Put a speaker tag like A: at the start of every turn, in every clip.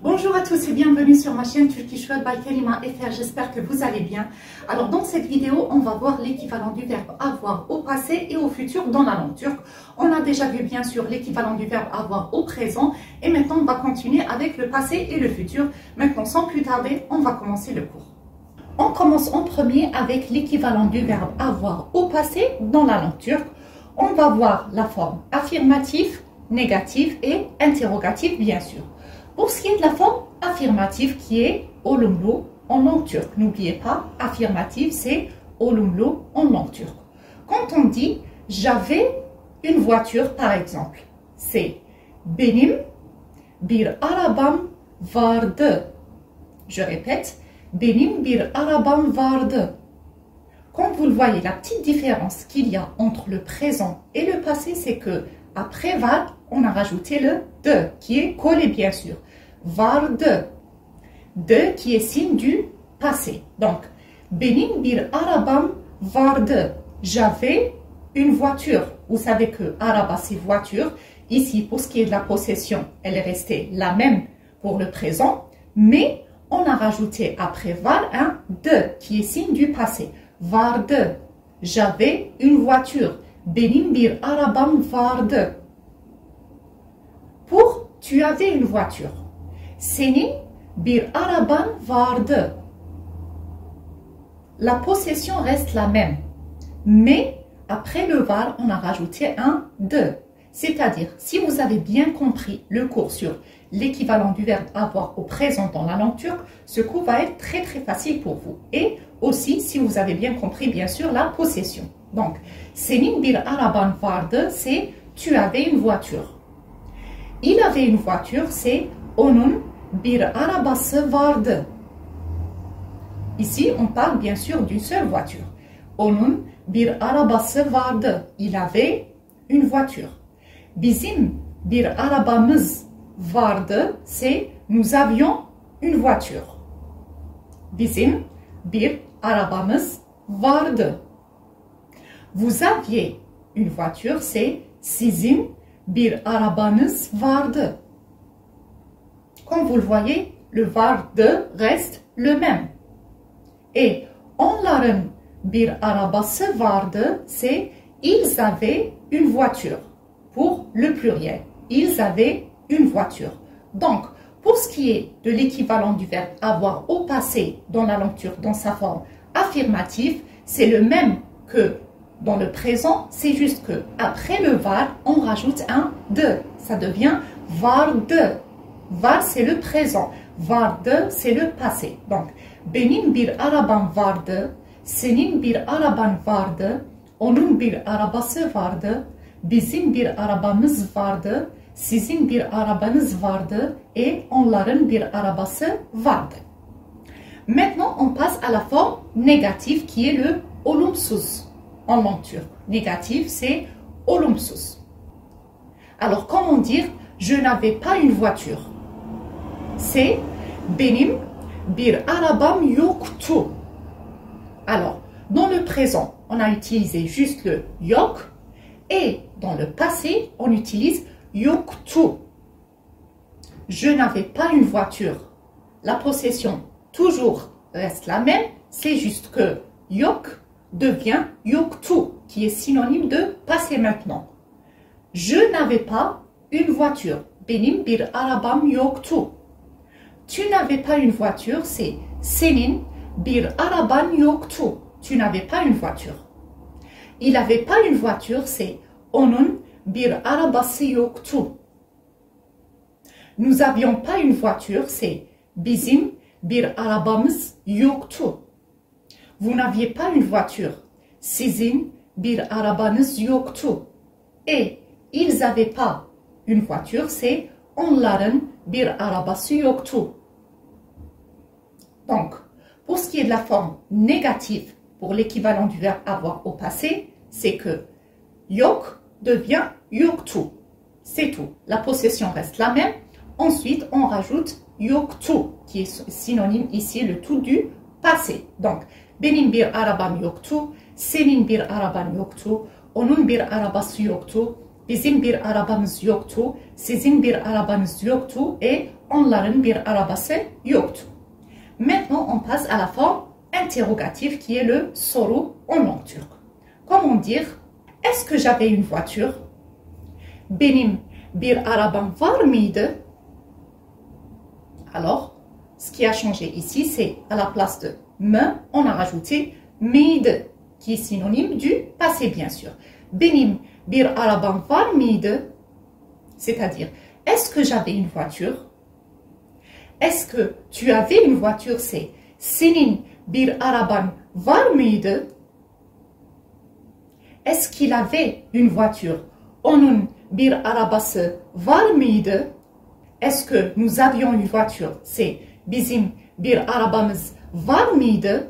A: Bonjour à tous et bienvenue sur ma chaîne Turkish World by Karima FR, j'espère que vous allez bien. Alors dans cette vidéo, on va voir l'équivalent du verbe avoir au passé et au futur dans la langue turque. On a déjà vu bien sûr l'équivalent du verbe avoir au présent et maintenant on va continuer avec le passé et le futur. Maintenant sans plus tarder, on va commencer le cours. On commence en premier avec l'équivalent du verbe avoir au passé dans la langue turque. On va voir la forme affirmative, négative et interrogative bien sûr. Pour ce qui est de la forme affirmative qui est olumlu en langue turque, n'oubliez pas, affirmative c'est olumlu en langue turque. Quand on dit j'avais une voiture par exemple, c'est benim bir arabam vardı. Je répète, benim bir arabam vardı. Quand vous le voyez, la petite différence qu'il y a entre le présent et le passé, c'est que après var, on a rajouté le de qui est collé bien sûr. Vardı. De qui est signe du passé. Donc, benim bir arabam vardı. J'avais une voiture. Vous savez que araba c'est voiture. Ici, pour ce qui est de la possession, elle est restée la même pour le présent. Mais on a rajouté après var un de qui est signe du passé. Vardı. J'avais une voiture. Benim bir arabam vardı. Pour tu avais une voiture. Senin bir araban vardı. La possession reste la même. Mais après le var, on a rajouté un de. C'est-à-dire, si vous avez bien compris le cours sur l'équivalent du verbe avoir au présent dans la langue turque, ce cours va être très facile pour vous. Et aussi, si vous avez bien compris, bien sûr, la possession. Donc, senin bir araban vardı, c'est tu avais une voiture. Il avait une voiture, c'est onun bir arabası vardı. Ici, on parle bien sûr d'une seule voiture. Onun bir arabası vardı. Il avait une voiture. Bizim bir arabamız vardı, c'est nous avions une voiture. Bizim bir arabamız vardı. Vous aviez une voiture, c'est sizin bir arabanız vardı. Comme vous le voyez, le vardı reste le même. Et onların bir arabası vardı, c'est ils avaient une voiture. Pour le pluriel, ils avaient une voiture. Donc, pour ce qui est de l'équivalent du verbe avoir au passé dans la langue turque, dans sa forme affirmative, c'est le même que dans le présent, c'est juste que après le var, on rajoute un de. Ça devient vardı. Var, c'est le présent. Vardı, c'est le passé. Donc, benim bir arabam vardı, senin bir araban vardı, onun bir arabası vardı, bizim bir arabamız vardı, sizin bir arabanız vardı et onların bir arabası vardı. Maintenant, on passe à la forme négative qui est le olumsuz en langue turque. Négative, c'est olumsuz. Alors, comment dire je n'avais pas une voiture? C'est benim bir arabam yoktu. Alors, dans le présent, on a utilisé juste le yok et dans le passé, on utilise yoktu. Je n'avais pas une voiture. La possession toujours reste la même, c'est juste que yok devient yoktu, qui est synonyme de passé maintenant. Je n'avais pas une voiture. Benim bir arabam yoktu. Tu n'avais pas une voiture, c'est senin bir araban yoktu. Tu n'avais pas une voiture. Il n'avait pas une voiture, c'est onun bir arabası yoktu. Nous n'avions pas une voiture, c'est bizim bir arabamız yoktu. Vous n'aviez pas une voiture, sizin bir arabanız yoktu. Et ils n'avaient pas une voiture, c'est onların bir arabası yoktu. Donc, pour ce qui est de la forme négative, pour l'équivalent du verbe avoir au passé, c'est que yok devient yoktu. C'est tout. La possession reste la même. Ensuite, on rajoute yoktu, qui est synonyme ici, le tout du passé. Donc, benim bir arabam yoktu, senin bir araban yoktu, onun bir arabası yoktu, bizim bir arabamız yoktu, sizin bir arabanız yoktu et onların bir arabası yoktu. Maintenant, on passe à la forme interrogative qui est le soru en langue turque. Comment dire, est-ce que j'avais une voiture? Benim bir arabam var mıydı? Alors, ce qui a changé ici, c'est à la place de me, on a rajouté mıydı, qui est synonyme du passé, bien sûr. Benim bir arabam var mıydı? C'est-à-dire, est-ce que j'avais une voiture? Est-ce que tu avais une voiture? C'est senin bir araban var mıydı? Est-ce qu'il avait une voiture? Onun bir arabası var mıydı? Est-ce que nous avions une voiture? C'est bizim bir arabamız var mıydı?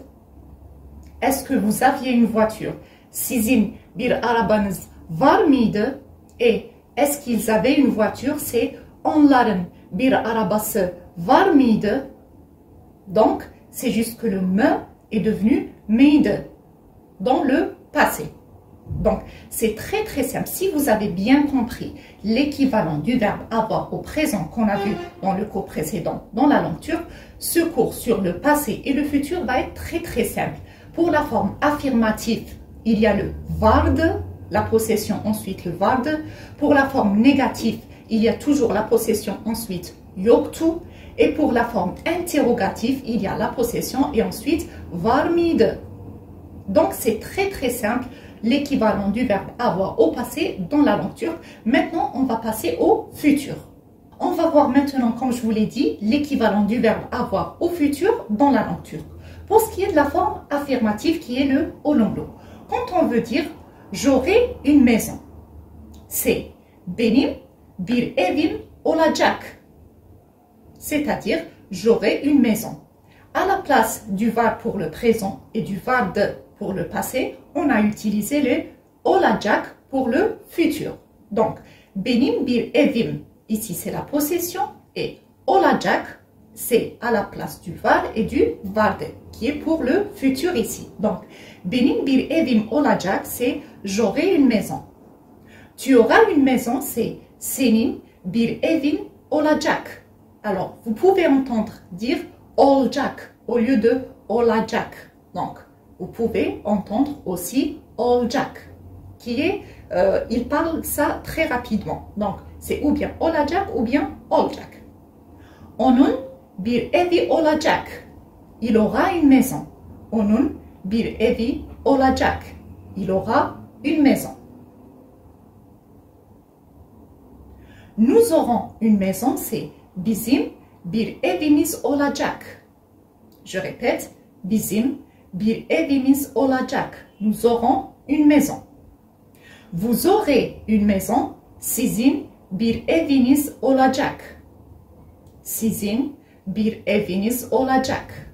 A: Est-ce que vous aviez une voiture? Sizin bir arabanız var mıydı? Et est-ce qu'ils avaient une voiture? C'est onların bir arabası var mıydı? Donc, c'est juste que le me est devenu mıydı dans le passé. Donc, c'est très très simple. Si vous avez bien compris l'équivalent du verbe avoir au présent qu'on a vu dans le cours précédent dans la langue turque, ce cours sur le passé et le futur va être très très simple. Pour la forme affirmative, il y a le vardı, la possession, ensuite le vardı. Pour la forme négative, il y a toujours la possession, ensuite yoktu. Et pour la forme interrogative, il y a la possession et ensuite var mıydı. Donc, c'est très très simple. L'équivalent du verbe avoir au passé dans la langue turque. Maintenant, on va passer au futur. On va voir maintenant, comme je vous l'ai dit, l'équivalent du verbe avoir au futur dans la langue turque. Pour ce qui est de la forme affirmative qui est le olumlu. Quand on veut dire j'aurai une maison, c'est benim bir evim olacak. C'est-à-dire j'aurai une maison. À la place du verbe pour le présent et du verbe de pour le passé, on a utilisé le olacak pour le futur. Donc, benim bir evim, ici c'est la possession, et olacak, c'est à la place du var et du vardı, qui est pour le futur ici. Donc, benim bir evim olacak, c'est j'aurai une maison. Tu auras une maison, c'est senin bir evin olacak. Alors, vous pouvez entendre dire olacak au lieu de olacak. Donc, vous pouvez entendre aussi olacak, qui est, il parle ça très rapidement. Donc, c'est ou bien olacak ou bien olacak. Onun bir evi olacak. Il aura une maison. Onun bir evi olacak. Il aura une maison. Nous aurons une maison, c'est bizim bir evimiz olacak. Je répète, bizim bir evimiz olacak. Nous aurons une maison. Vous aurez une maison, sizin bir eviniz olacak. Sizin bir eviniz olacak.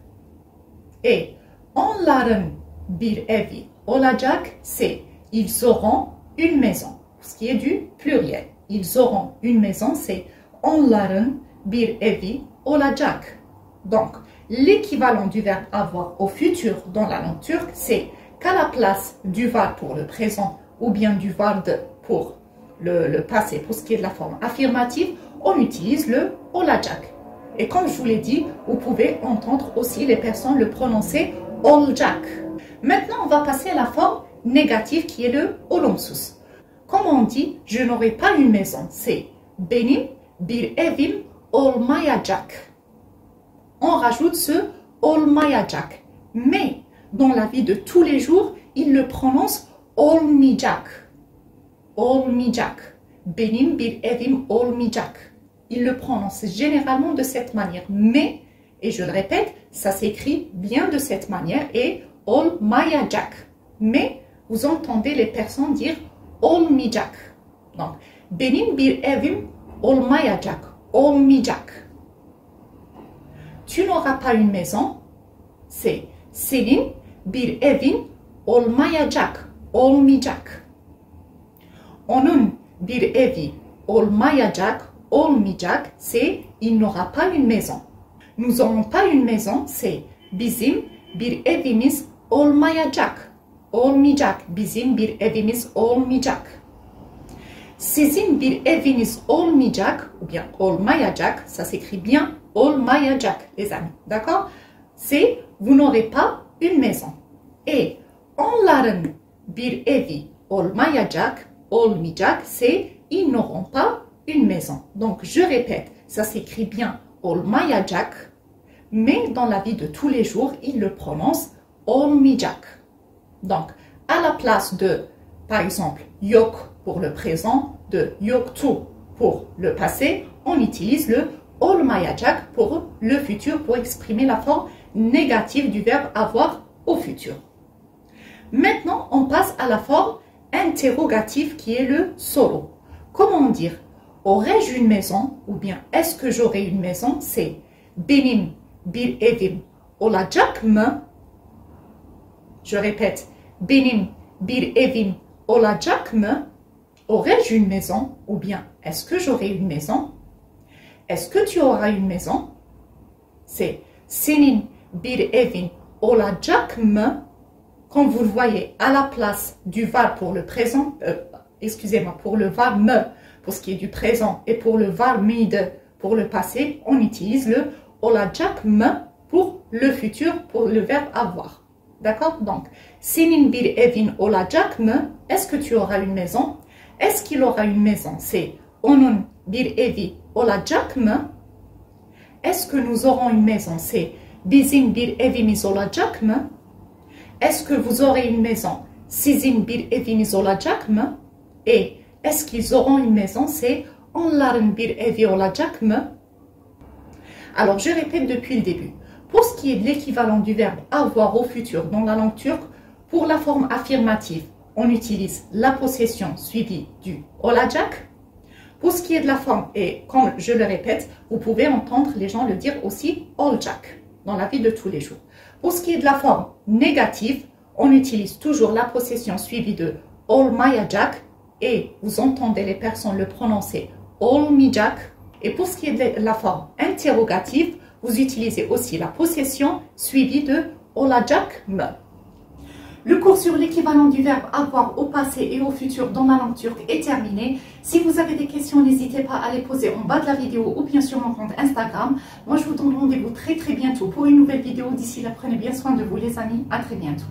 A: Et onların bir evi olacak, c'est ils auront une maison. Ce qui est du pluriel. Ils auront une maison, c'est onların bir evi olacak. Donc, l'équivalent du verbe avoir au futur dans la langue turque, c'est qu'à la place du verbe pour le présent ou bien du verbe pour le passé, pour ce qui est de la forme affirmative, on utilise le olacak. Et comme je vous l'ai dit, vous pouvez entendre aussi les personnes le prononcer olacak. Maintenant, on va passer à la forme négative qui est le olumsuz. Comme on dit, je n'aurai pas une maison, c'est benim bir evim olmayacak. On rajoute ce olmayacak. Mais dans la vie de tous les jours, il le prononce olmayacak. Olmayacak. Benim bir evim olmayacak. Il le prononce généralement de cette manière. Mais, et je le répète, ça s'écrit bien de cette manière et olmayacak. Mais vous entendez les personnes dire olmayacak. Donc, benim bir evim olmayacak. Olmayacak. Tu n'auras pas une maison, c'est senin bir evin olmayacak, olmayacak. Onun bir evi olmayacak, olmayacak, c'est il n'aura pas une maison. Nous n'aurons pas une maison, c'est bizim bir evimiz olmayacak, olmayacak, bizim bir evimiz olmayacak. Sizin bir eviniz olmayacak ou bien olmayacak, ça s'écrit bien olmayacak les amis, d'accord? C'est vous n'aurez pas une maison. Et onların bir evi olmayacak, c'est ils n'auront pas une maison. Donc je répète, ça s'écrit bien olmayacak, mais dans la vie de tous les jours, ils le prononcent olmayacak. Donc à la place de, par exemple, yok pour le présent, de yoktu pour le passé, on utilise le olmayacak pour le futur, pour exprimer la forme négative du verbe avoir au futur. Maintenant, on passe à la forme interrogative qui est le soru. Comment dire? Aurais-je une maison? Ou bien est-ce que j'aurai une maison? C'est benim bir evim olacak mı? Je répète, benim bir evim olacak mı? Aurais-je une maison? Ou bien est-ce que j'aurai une maison? Est-ce que tu auras une maison? C'est senin bir evin olacak mı? Quand vous le voyez à la place du var pour le présent, excusez-moi, pour le var me, pour ce qui est du présent, et pour le var mide pour le passé, on utilise le olacak mı pour le futur, pour le verbe avoir. D'accord? Donc, senin bir evin olacak mı? Est-ce que tu auras une maison? Est-ce qu'il aura une maison? C'est onun bir evi olacak mı? Est-ce que nous aurons une maison? C'est bizim bir evimiz olacak mı? Est-ce que vous aurez une maison? Sizin bir eviniz olacak mı? Et est-ce qu'ils auront une maison? C'est onların bir evi olacak mı? Alors, je répète depuis le début. Pour ce qui est de l'équivalent du verbe avoir au futur dans la langue turque, pour la forme affirmative, on utilise la possession suivie du olacak. Pour ce qui est de la forme, et comme je le répète, vous pouvez entendre les gens le dire aussi olacak dans la vie de tous les jours. Pour ce qui est de la forme négative, on utilise toujours la possession suivie de olmayacak et vous entendez les personnes le prononcer olmayacak. Et pour ce qui est de la forme interrogative, vous utilisez aussi la possession suivie de olacak mı. Le cours sur l'équivalent du verbe avoir au passé et au futur dans la langue turque est terminé. Si vous avez des questions, n'hésitez pas à les poser en bas de la vidéo ou bien sur mon compte Instagram. Moi, je vous donne rendez-vous très bientôt pour une nouvelle vidéo. D'ici là, prenez bien soin de vous les amis. À très bientôt.